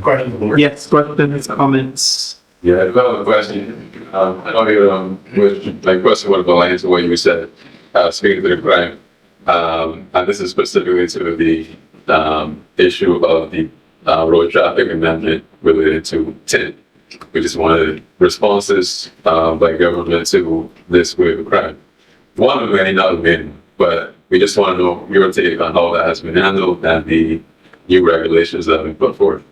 question. Yes, questions, comments. Yeah, I've got a question. I don't even my question would align to what you said, speaking to the crime. And this is specifically to the issue of the road traffic amendment related to TIN. We just wanted responses by government to this wave of crime. One of many, not many, but we just want to know your take on how that has been handled and the new regulations that have been put forth.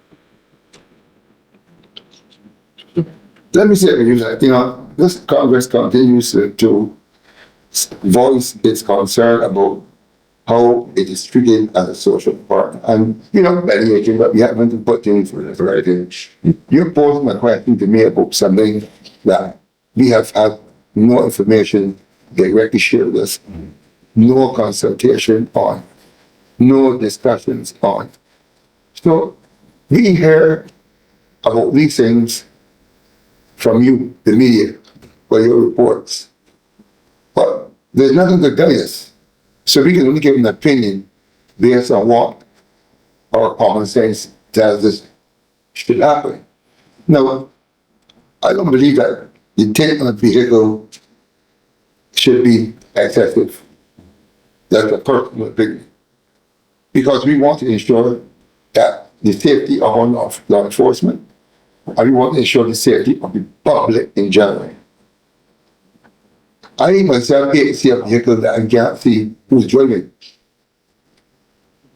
Let me say to you that, this Congress continues to voice its concern about how it is treated as a social partner. And, many agents, but we haven't to put things for the right thing. You're posing a question to me about something that we have had no information directly shared with us, no consultation on, no discussions on. So we hear about these things from you, the media, for your reports. But there's nothing to guide us. So we can only give an opinion based on what our common sense tells us should happen. Now, I don't believe that the take on a vehicle should be excessive. That's a personal opinion. Because we want to ensure that the safety of our law enforcement, and we want to ensure the safety of the public in general. I myself can't see a vehicle that I can't see who's driving.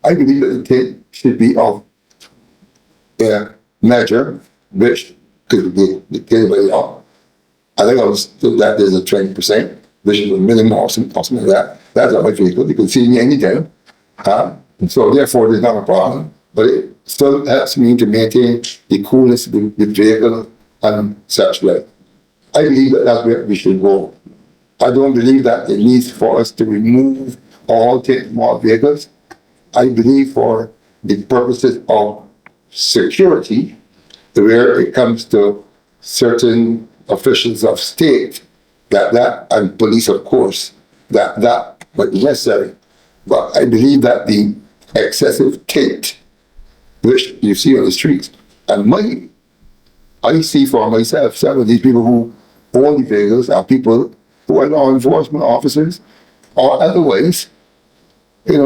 I believe that the tint should be of a measure which could be dictated by law. I think I was told that there's a 20%, which is a minimum or something like that. That's not my vehicle. You can see me anytime. And so therefore there's not a problem. But it still helps me to maintain the coolness of the vehicle and such like. I believe that that's where we should go. I don't believe that it needs for us to remove all small vehicles. I believe for the purposes of security, where it comes to certain officials of state, that and police of course, that might be necessary. But I believe that the excessive tint which you see on the streets, and I see for myself, some of these people who own the vehicles are people who are law enforcement officers, or otherwise, they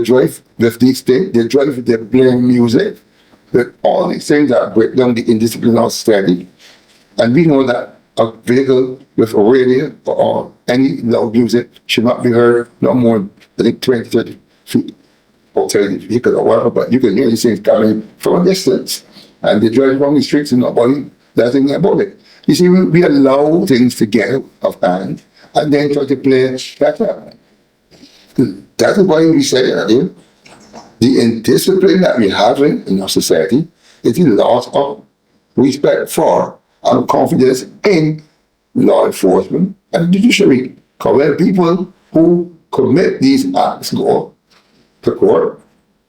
drive with these things, they drive with their playing music, that all these things that break down the indiscipline of society. And we know that a vehicle with a radio or any loud music should not be heard no more than 20, 30 feet outside the vehicle or whatever, but you can hear these things coming from a distance, and they drive along the streets and nobody does anything about it. You see, we allow things to get out of hand and then try to play better. That is why we say earlier, the indiscipline that we have in our society is the loss of respect for and confidence in law enforcement and judiciary. Because people who commit these acts go to court,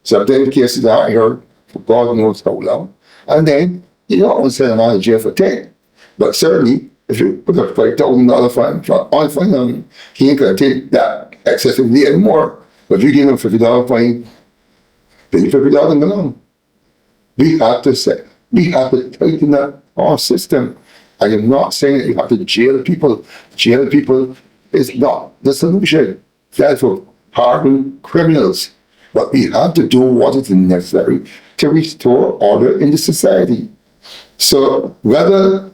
sometimes cases are heard for God knows how long, and then you don't send them out of jail for 10. But certainly, if you put a $5,000 fine on him, he ain't gonna take that excessively anymore. But if you give him $50 fine, pay $50 and go on. We have to tighten up our system. I am not saying that you have to jail people. Jail people is not the solution. That's for hardened criminals. But we have to do what is necessary to restore order in the society. So whether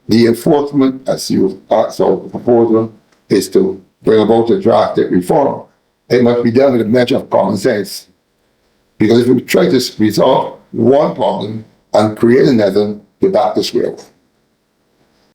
the enforcement, as you asked our proposal, is to bring about a drastic reform, it must be done with a measure of common sense. Because if we try to resolve one problem and create another, we're back to square one.